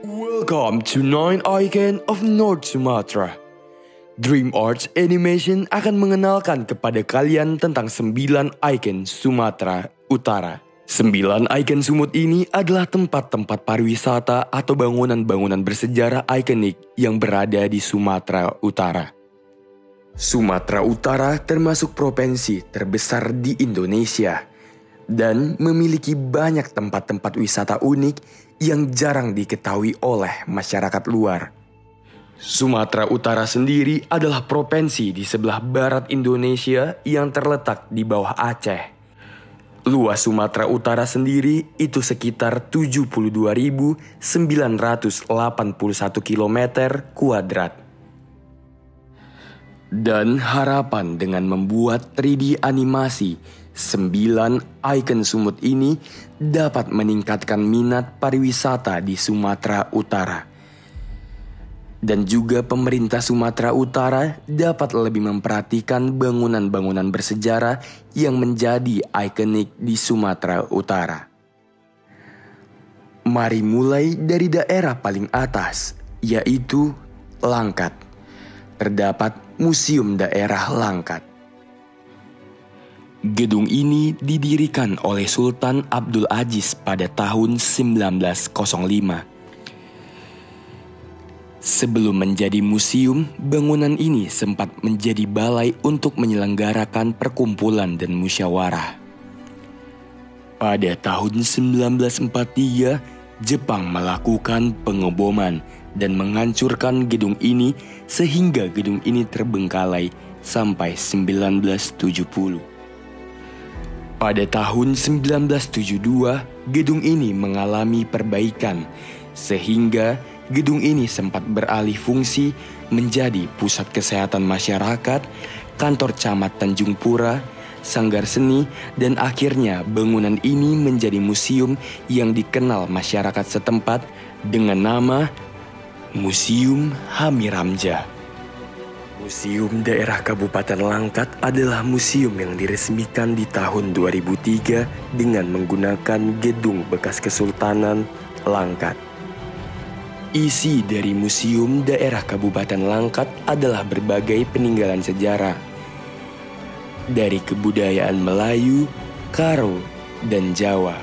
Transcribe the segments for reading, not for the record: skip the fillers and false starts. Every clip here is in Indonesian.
Welcome to Nine Icon of North Sumatra. Dream Arts Animation akan mengenalkan kepada kalian tentang 9 ikon Sumatera Utara. 9 ikon sumut ini adalah tempat-tempat pariwisata atau bangunan-bangunan bersejarah ikonik yang berada di Sumatera Utara. Sumatera Utara termasuk provinsi terbesar di Indonesia dan memiliki banyak tempat-tempat wisata unik yang jarang diketahui oleh masyarakat luar. Sumatera Utara sendiri adalah provinsi di sebelah barat Indonesia yang terletak di bawah Aceh. Luas Sumatera Utara sendiri itu sekitar 72.981 km kuadrat. Dan harapan dengan membuat 3D animasi 9 ikon sumut ini dapat meningkatkan minat pariwisata di Sumatera Utara. Dan juga pemerintah Sumatera Utara dapat lebih memperhatikan bangunan-bangunan bersejarah yang menjadi ikonik di Sumatera Utara. Mari mulai dari daerah paling atas, yaitu Langkat. Terdapat Museum Daerah Langkat. Gedung ini didirikan oleh Sultan Abdul Aziz pada tahun 1905. Sebelum menjadi museum, bangunan ini sempat menjadi balai untuk menyelenggarakan perkumpulan dan musyawarah. Pada tahun 1943, Jepang melakukan pengeboman dan menghancurkan gedung ini sehingga gedung ini terbengkalai sampai 1970. Pada tahun 1972, gedung ini mengalami perbaikan sehingga gedung ini sempat beralih fungsi menjadi pusat kesehatan masyarakat, kantor camat Tanjung Pura, sanggar seni, dan akhirnya bangunan ini menjadi museum yang dikenal masyarakat setempat dengan nama Museum Hamiramja. Museum Daerah Kabupaten Langkat adalah museum yang diresmikan di tahun 2003 dengan menggunakan gedung bekas Kesultanan Langkat. Isi dari Museum Daerah Kabupaten Langkat adalah berbagai peninggalan sejarah dari kebudayaan Melayu, Karo, dan Jawa.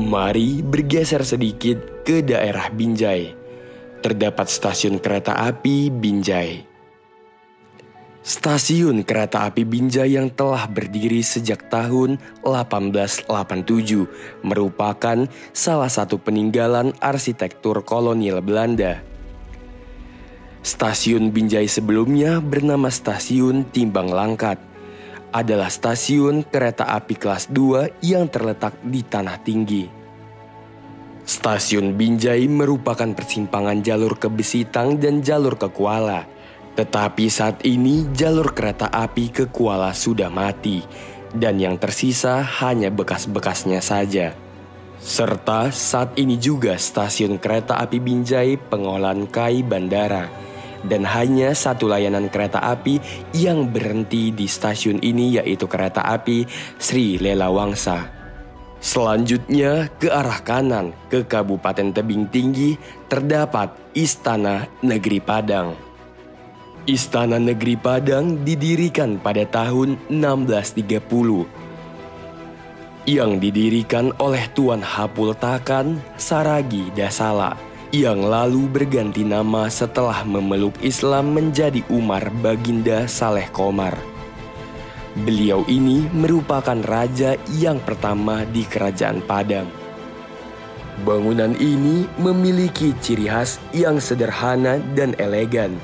Mari bergeser sedikit ke daerah Binjai. Terdapat stasiun kereta api Binjai. Stasiun kereta api Binjai yang telah berdiri sejak tahun 1887 merupakan salah satu peninggalan arsitektur kolonial Belanda. Stasiun Binjai sebelumnya bernama Stasiun Timbang Langkat, adalah stasiun kereta api kelas 2 yang terletak di tanah tinggi. Stasiun Binjai merupakan persimpangan jalur ke Besitang dan jalur ke Kuala. Tetapi saat ini jalur kereta api ke Kuala sudah mati dan yang tersisa hanya bekas-bekasnya saja. Serta saat ini juga stasiun kereta api Binjai pengolahan kai bandara dan hanya satu layanan kereta api yang berhenti di stasiun ini yaitu kereta api Sri Lelawangsa. Selanjutnya ke arah kanan ke Kabupaten Tebing Tinggi terdapat Istana Negeri Padang. Istana Negeri Padang didirikan pada tahun 1630 yang didirikan oleh Tuan Hapultakan Saragi Dasala yang lalu berganti nama setelah memeluk Islam menjadi Umar Baginda Saleh Komar. Beliau ini merupakan raja yang pertama di Kerajaan Padang. Bangunan ini memiliki ciri khas yang sederhana dan elegan.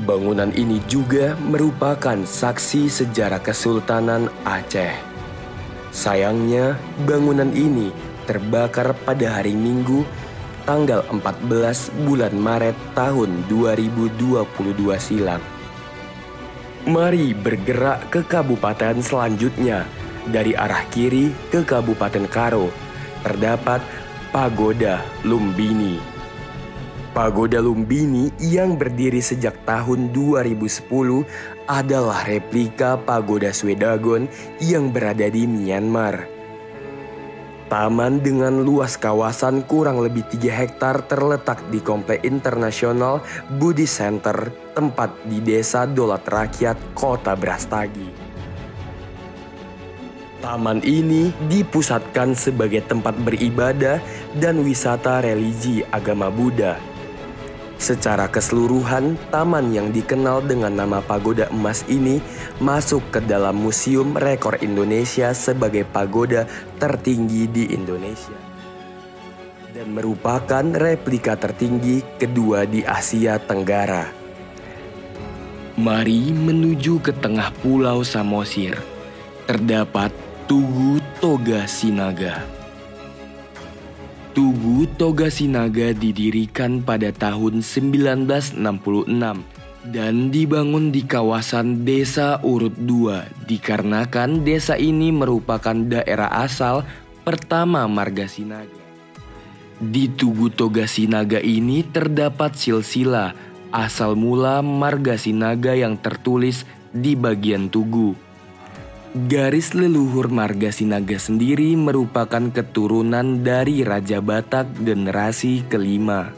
Bangunan ini juga merupakan saksi sejarah Kesultanan Aceh. Sayangnya, bangunan ini terbakar pada hari Minggu, tanggal 14 bulan Maret tahun 2022 silam. Mari bergerak ke kabupaten selanjutnya. Dari arah kiri ke Kabupaten Karo, terdapat Pagoda Lumbini. Pagoda Lumbini yang berdiri sejak tahun 2010 adalah replika Pagoda Swedagon yang berada di Myanmar. Taman dengan luas kawasan kurang lebih 3 hektar terletak di Komplek Internasional Buddhist Center, tempat di Desa Dolat Rakyat, Kota Brastagi. Taman ini dipusatkan sebagai tempat beribadah dan wisata religi agama Buddha. Secara keseluruhan, taman yang dikenal dengan nama Pagoda Emas ini masuk ke dalam Museum Rekor Indonesia sebagai pagoda tertinggi di Indonesia dan merupakan replika tertinggi kedua di Asia Tenggara. Mari menuju ke tengah Pulau Samosir. Terdapat Tugu Toga Sinaga. Tugu Toga Sinaga didirikan pada tahun 1966 dan dibangun di kawasan Desa Urut II dikarenakan desa ini merupakan daerah asal pertama Marga Sinaga. Di Tugu Toga Sinaga ini terdapat silsilah asal mula Marga Sinaga yang tertulis di bagian tugu. Garis leluhur Marga Sinaga sendiri merupakan keturunan dari Raja Batak generasi kelima.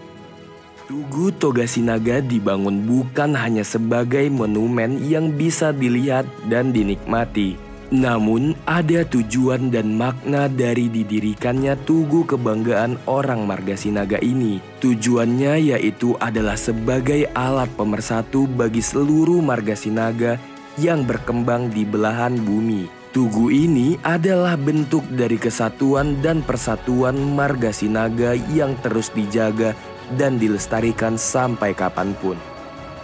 Tugu Toga Sinaga dibangun bukan hanya sebagai monumen yang bisa dilihat dan dinikmati, namun ada tujuan dan makna dari didirikannya Tugu Kebanggaan orang Marga Sinaga ini. Tujuannya yaitu adalah sebagai alat pemersatu bagi seluruh Marga Sinaga yang berkembang di belahan bumi. Tugu ini adalah bentuk dari kesatuan dan persatuan Marga Sinaga yang terus dijaga dan dilestarikan sampai kapanpun.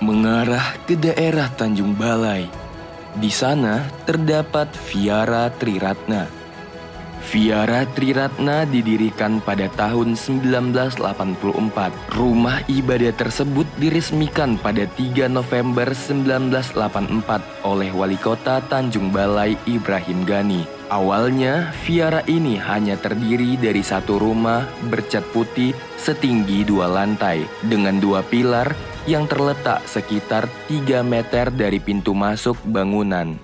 Mengarah ke daerah Tanjung Balai. Di sana terdapat Vihara Triratna. Vihara Triratna didirikan pada tahun 1984. Rumah ibadah tersebut diresmikan pada 3 November 1984 oleh Wali Kota Tanjung Balai Ibrahim Gani. Awalnya, vihara ini hanya terdiri dari satu rumah bercat putih setinggi 2 lantai dengan 2 pilar yang terletak sekitar 3 meter dari pintu masuk bangunan.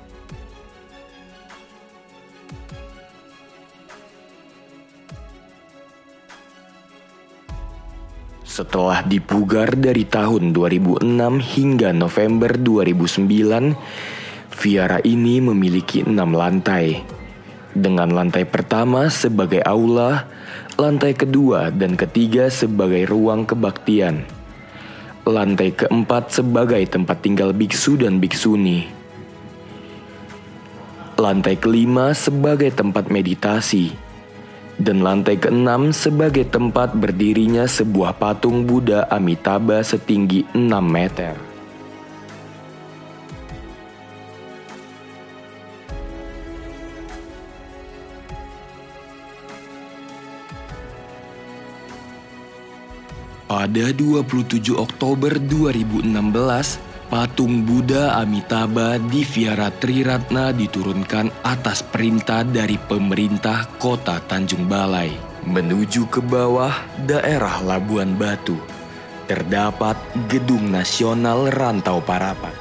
Setelah dipugar dari tahun 2006 hingga November 2009, vihara ini memiliki 6 lantai. Dengan lantai pertama sebagai aula, lantai kedua dan ketiga sebagai ruang kebaktian, lantai keempat sebagai tempat tinggal biksu dan biksuni, lantai kelima sebagai tempat meditasi, dan lantai keenam sebagai tempat berdirinya sebuah patung Buddha Amitabha setinggi 6 meter. Pada 27 Oktober 2016, patung Buddha Amitabha di Vihara Triratna diturunkan atas perintah dari pemerintah Kota Tanjung Balai. Menuju ke bawah daerah Labuan Batu, terdapat Gedung Nasional Rantau Parapat.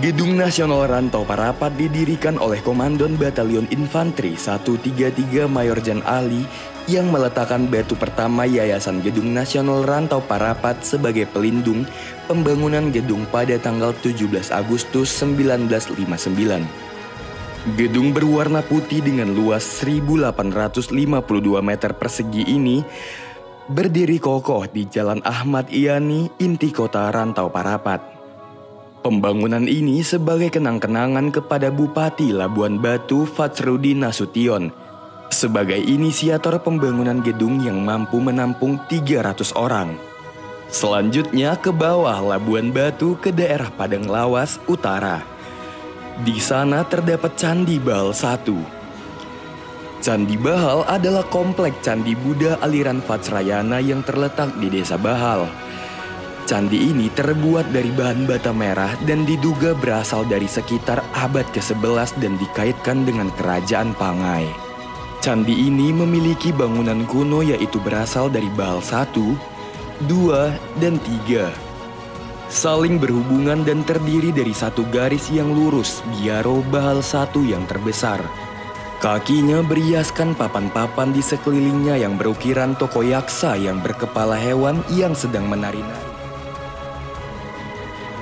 Gedung Nasional Rantau Parapat didirikan oleh Komandan Batalion Infanteri 133 Mayor Jan Ali yang meletakkan batu pertama Yayasan Gedung Nasional Rantau Parapat sebagai pelindung pembangunan gedung pada tanggal 17 Agustus 1959. Gedung berwarna putih dengan luas 1.852 meter persegi ini berdiri kokoh di Jalan Ahmad Yani, inti kota Rantau Parapat. Pembangunan ini sebagai kenang-kenangan kepada Bupati Labuan Batu Fatsrudin Nasution sebagai inisiator pembangunan gedung yang mampu menampung 300 orang. Selanjutnya ke bawah Labuan Batu ke daerah Padang Lawas Utara. Di sana terdapat Candi Bahal I. Candi Bahal adalah komplek Candi Buddha aliran Vajrayana yang terletak di Desa Bahal. Candi ini terbuat dari bahan bata merah dan diduga berasal dari sekitar abad ke-11 dan dikaitkan dengan Kerajaan Pangai. Candi ini memiliki bangunan kuno yaitu berasal dari Bahal 1, 2, dan 3. Saling berhubungan dan terdiri dari satu garis yang lurus, Biaro Bahal 1 yang terbesar. Kakinya beriaskan papan-papan di sekelilingnya yang berukiran tokoh yaksa yang berkepala hewan yang sedang menari-nari.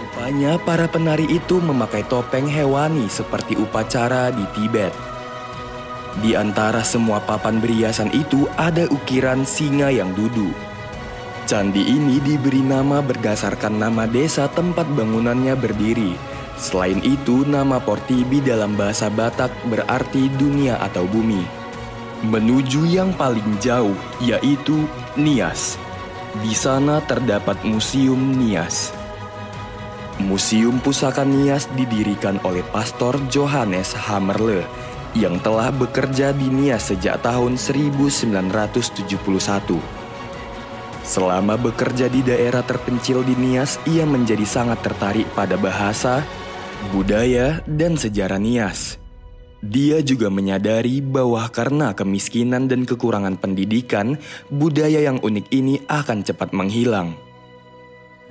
Rupanya para penari itu memakai topeng hewani seperti upacara di Tibet. Di antara semua papan beriasan itu ada ukiran singa yang duduk. Candi ini diberi nama berdasarkan nama desa tempat bangunannya berdiri. Selain itu, nama Portibi dalam bahasa Batak berarti dunia atau bumi. Menuju yang paling jauh, yaitu Nias. Di sana terdapat Museum Nias. Museum Pusaka Nias didirikan oleh Pastor Johannes Hammerle yang telah bekerja di Nias sejak tahun 1971. Selama bekerja di daerah terpencil di Nias, ia menjadi sangat tertarik pada bahasa, budaya, dan sejarah Nias. Dia juga menyadari bahwa karena kemiskinan dan kekurangan pendidikan, budaya yang unik ini akan cepat menghilang.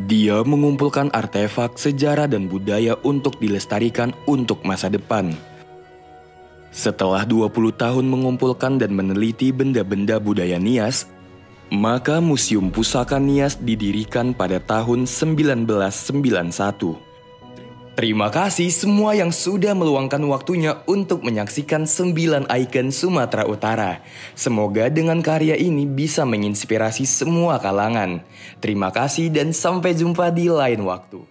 Dia mengumpulkan artefak sejarah dan budaya untuk dilestarikan untuk masa depan. Setelah 20 tahun mengumpulkan dan meneliti benda-benda budaya Nias, maka Museum Pusaka Nias didirikan pada tahun 1991. Terima kasih semua yang sudah meluangkan waktunya untuk menyaksikan 9 ikon Sumatera Utara. Semoga dengan karya ini bisa menginspirasi semua kalangan. Terima kasih dan sampai jumpa di lain waktu.